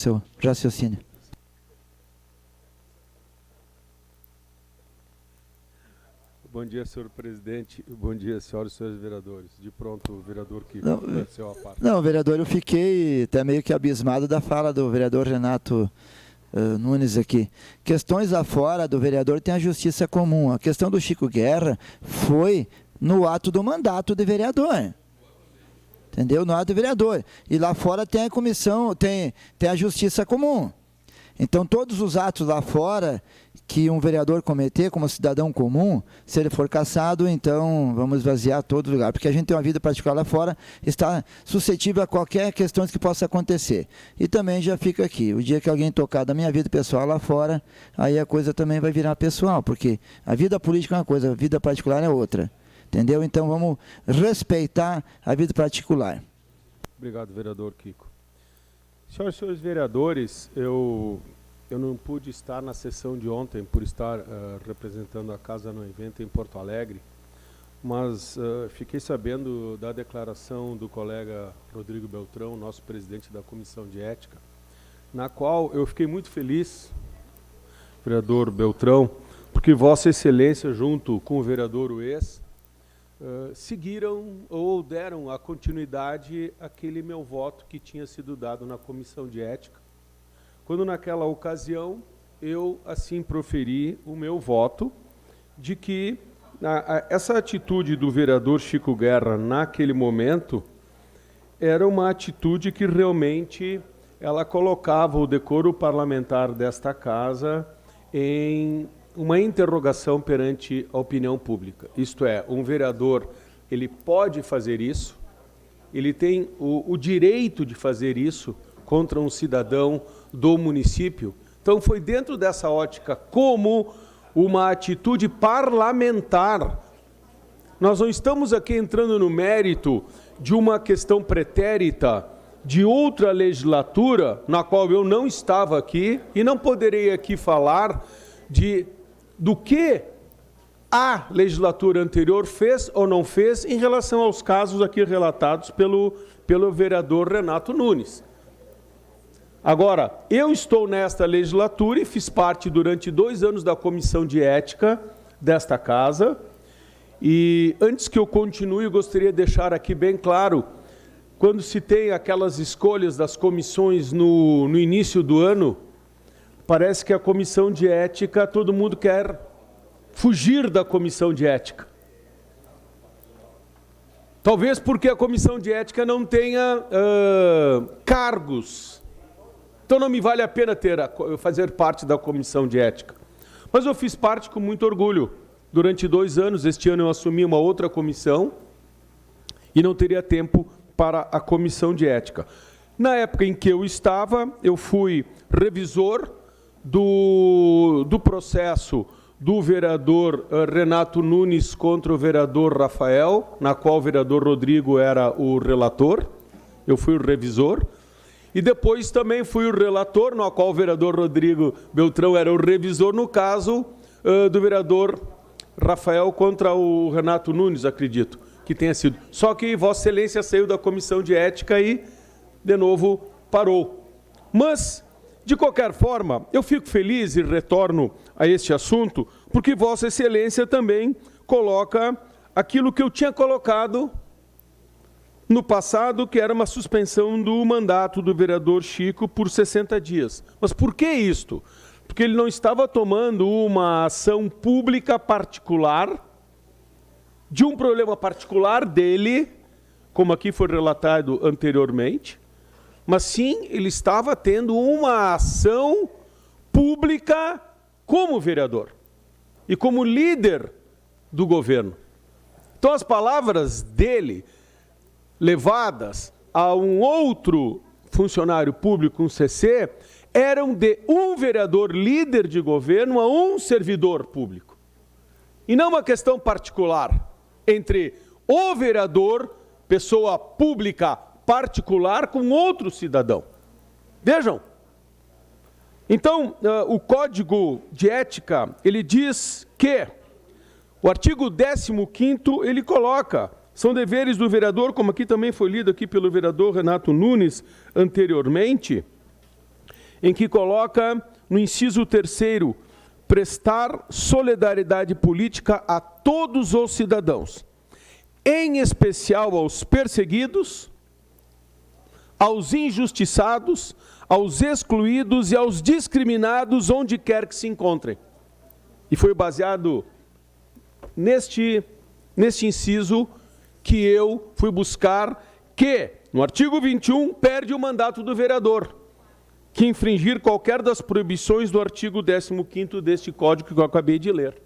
seu raciocínio. Bom dia, senhor presidente. Bom dia, senhoras e senhores vereadores. De pronto, o vereador que aconteceu a parte. Não, vereador, eu fiquei até meio que abismado da fala do vereador Renato Nunes aqui. Questões afora do vereador tem a justiça comum. A questão do Chico Guerra foi no ato do mandato de vereador. Entendeu? No ato do vereador. E lá fora tem a comissão, tem a justiça comum. Então, todos os atos lá fora que um vereador cometer como cidadão comum, se ele for cassado, então vamos esvaziar todo lugar. Porque a gente tem uma vida particular lá fora, está suscetível a qualquer questão que possa acontecer. E também já fica aqui. O dia que alguém tocar da minha vida pessoal lá fora, aí a coisa também vai virar pessoal. Porque a vida política é uma coisa, a vida particular é outra. Entendeu? Então, vamos respeitar a vida particular. Obrigado, vereador Kiko. Senhoras e senhores vereadores, eu não pude estar na sessão de ontem por estar representando a Casa no Evento em Porto Alegre, mas fiquei sabendo da declaração do colega Rodrigo Beltrão, nosso presidente da Comissão de Ética, na qual eu fiquei muito feliz, vereador Beltrão, porque Vossa Excelência, junto com o vereador Ues, seguiram ou deram a continuidade àquele meu voto que tinha sido dado na Comissão de Ética, quando naquela ocasião eu assim proferi o meu voto de que essa atitude do vereador Chico Guerra naquele momento era uma atitude que realmente ela colocava o decoro parlamentar desta casa em uma interrogação perante a opinião pública. Isto é, um vereador, ele pode fazer isso, ele tem o direito de fazer isso contra um cidadão do município. Então, foi dentro dessa ótica como uma atitude parlamentar. Nós não estamos aqui entrando no mérito de uma questão pretérita de outra legislatura, na qual eu não estava aqui e não poderei aqui falar do que a legislatura anterior fez ou não fez em relação aos casos aqui relatados pelo vereador Renato Nunes. Agora, eu estou nesta legislatura e fiz parte durante 2 anos da Comissão de Ética desta casa, e antes que eu continue, eu gostaria de deixar aqui bem claro, quando se tem aquelas escolhas das comissões no início do ano, parece que a Comissão de Ética, todo mundo quer fugir da Comissão de Ética. Talvez porque a Comissão de Ética não tenha cargos. Então não me vale a pena fazer parte da Comissão de Ética. Mas eu fiz parte com muito orgulho. Durante 2 anos, este ano eu assumi uma outra comissão e não teria tempo para a Comissão de Ética. Na época em que eu estava, eu fui revisor do processo do vereador Renato Nunes contra o vereador Rafael, na qual o vereador Rodrigo era o relator, eu fui o revisor, e depois também fui o relator, no qual o vereador Rodrigo Beltrão era o revisor, no caso do vereador Rafael contra o Renato Nunes, acredito que tenha sido. Só que Vossa Excelência saiu da Comissão de Ética e, de novo, parou. Mas, de qualquer forma, eu fico feliz e retorno a este assunto, porque Vossa Excelência também coloca aquilo que eu tinha colocado no passado, que era uma suspensão do mandato do vereador Chico por 60 dias. Mas por que isto? Porque ele não estava tomando uma ação pública particular, de um problema particular dele, como aqui foi relatado anteriormente, mas sim, ele estava tendo uma ação pública como vereador e como líder do governo. Então, as palavras dele, levadas a um outro funcionário público, um CC, eram de um vereador líder de governo a um servidor público. E não uma questão particular entre o vereador, pessoa pública particular, com outro cidadão. Vejam. Então, o Código de Ética, ele diz que o artigo 15º, ele coloca: são deveres do vereador, como aqui também foi lido aqui pelo vereador Renato Nunes anteriormente, em que coloca no inciso 3º, prestar solidariedade política a todos os cidadãos, em especial aos perseguidos, aos injustiçados, aos excluídos e aos discriminados onde quer que se encontrem. E foi baseado neste inciso que eu fui buscar que, no artigo 21, perde o mandato do vereador, que infringir qualquer das proibições do artigo 15º deste código que eu acabei de ler.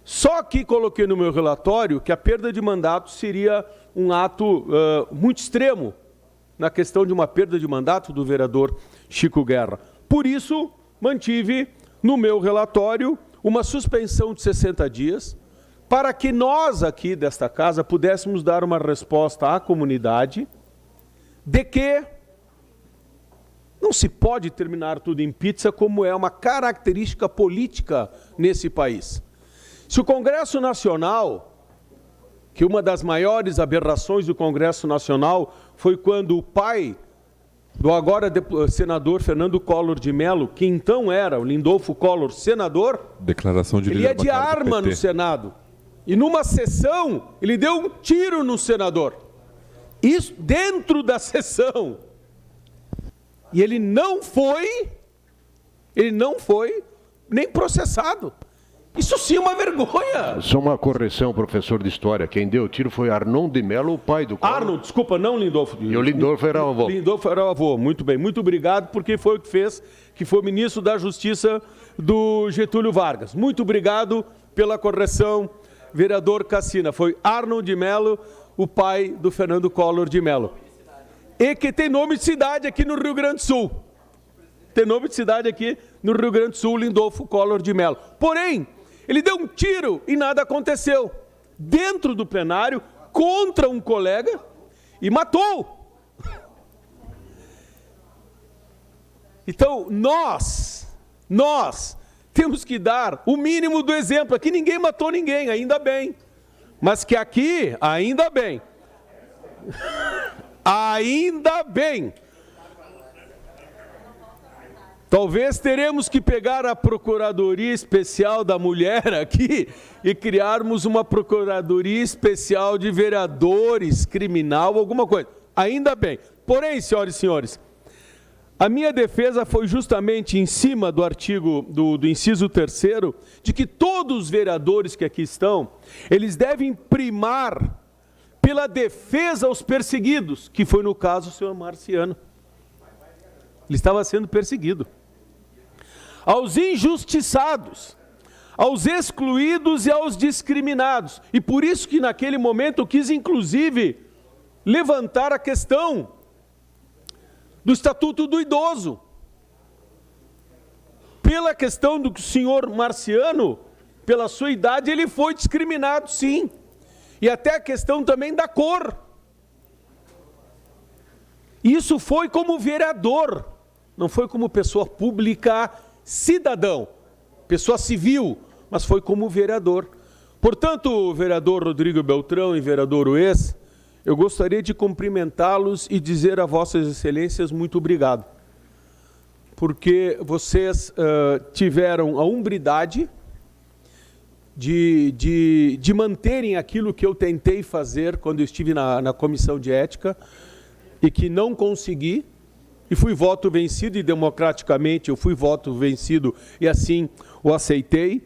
Só que coloquei no meu relatório que a perda de mandato seria um ato muito extremo na questão de uma perda de mandato do vereador Chico Guerra. Por isso, mantive no meu relatório uma suspensão de 60 dias para que nós aqui desta casa pudéssemos dar uma resposta à comunidade de que não se pode terminar tudo em pizza, como é uma característica política nesse país. Se o Congresso Nacional, que uma das maiores aberrações do Congresso Nacional foi quando o pai do agora senador Fernando Collor de Mello, que então era o Lindolfo Collor, senador, declaração de ele ia de arma no Senado. E numa sessão, ele deu um tiro no senador. Isso dentro da sessão. E ele não foi nem processado. Isso sim é uma vergonha. Só uma correção, professor de História. Quem deu o tiro foi Arnon de Mello, o pai do Collor. Arnon, desculpa, não Lindolfo. E o Lindolfo era o avô. Lindolfo era o avô, muito bem. Muito obrigado, porque foi o que fez, que foi ministro da Justiça do Getúlio Vargas. Muito obrigado pela correção, vereador Cassina. Foi Arnon de Mello, o pai do Fernando Collor de Mello. E que tem nome de cidade aqui no Rio Grande do Sul. Tem nome de cidade aqui no Rio Grande do Sul, Lindolfo Collor de Mello. Porém, ele deu um tiro e nada aconteceu. Dentro do plenário, contra um colega, e matou. Então, nós temos que dar o mínimo do exemplo. Aqui ninguém matou ninguém, ainda bem. Mas que aqui, ainda bem. Ainda bem. Talvez teremos que pegar a Procuradoria Especial da Mulher aqui e criarmos uma Procuradoria Especial de Vereadores, criminal, alguma coisa. Ainda bem. Porém, senhoras e senhores, a minha defesa foi justamente em cima do artigo, do inciso 3º, de que todos os vereadores que aqui estão, eles devem primar pela defesa aos perseguidos, que foi no caso o senhor Marciano. Ele estava sendo perseguido. Aos injustiçados, aos excluídos e aos discriminados. E por isso que naquele momento eu quis, inclusive, levantar a questão do Estatuto do Idoso. Pela questão do senhor Marciano, pela sua idade, ele foi discriminado, sim. E até a questão também da cor. Isso foi como vereador, não foi como pessoa pública, cidadão, pessoa civil, mas foi como vereador. Portanto, vereador Rodrigo Beltrão e vereador Ues, eu gostaria de cumprimentá-los e dizer a vossas excelências muito obrigado, porque vocês tiveram a hombridade de manterem aquilo que eu tentei fazer quando eu estive na comissão de ética e que não consegui, e fui voto vencido, e democraticamente eu fui voto vencido e assim o aceitei,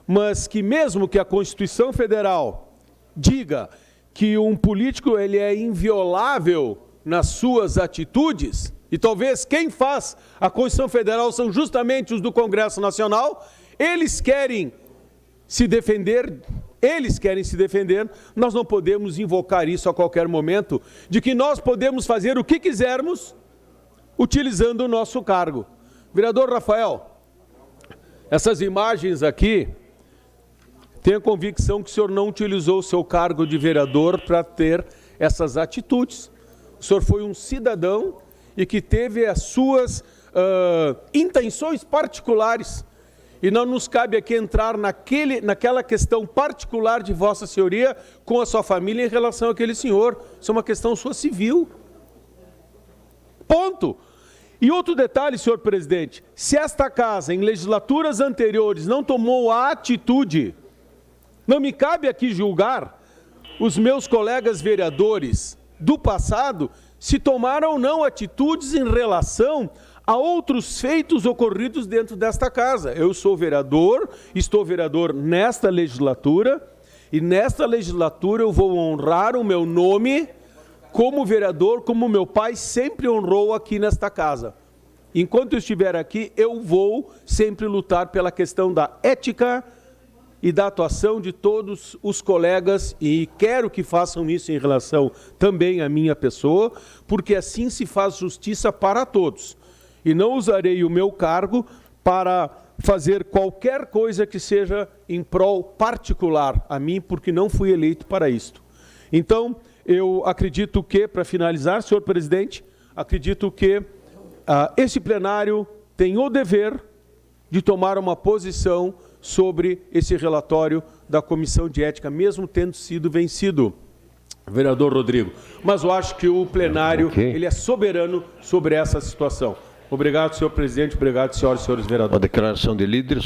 mas que mesmo que a Constituição Federal diga que um político ele é inviolável nas suas atitudes, e talvez quem faz a Constituição Federal são justamente os do Congresso Nacional, eles querem se defender, nós não podemos invocar isso a qualquer momento, de que nós podemos fazer o que quisermos utilizando o nosso cargo. Vereador Rafael, essas imagens aqui, tenho a convicção que o senhor não utilizou o seu cargo de vereador para ter essas atitudes. O senhor foi um cidadão e que teve as suas intenções particulares. E não nos cabe aqui entrar naquela questão particular de Vossa Senhoria com a sua família em relação àquele senhor. Isso é uma questão sua civil. Ponto. E outro detalhe, senhor presidente, se esta casa, em legislaturas anteriores, não tomou a atitude, não me cabe aqui julgar os meus colegas vereadores do passado se tomaram ou não atitudes em relação a outros feitos ocorridos dentro desta casa. Eu sou vereador, estou vereador nesta legislatura, e nesta legislatura eu vou honrar o meu nome como vereador, como meu pai sempre honrou aqui nesta casa. Enquanto eu estiver aqui, eu vou sempre lutar pela questão da ética e da atuação de todos os colegas, e quero que façam isso em relação também à minha pessoa, porque assim se faz justiça para todos. E não usarei o meu cargo para fazer qualquer coisa que seja em prol particular a mim, porque não fui eleito para isto. Então, eu acredito que, para finalizar, senhor presidente, acredito que esse plenário tem o dever de tomar uma posição sobre esse relatório da Comissão de Ética, mesmo tendo sido vencido, vereador Rodrigo. Mas eu acho que o plenário ele é soberano sobre essa situação. Obrigado, senhor presidente. Obrigado, senhoras e senhores vereadores. A declaração de líder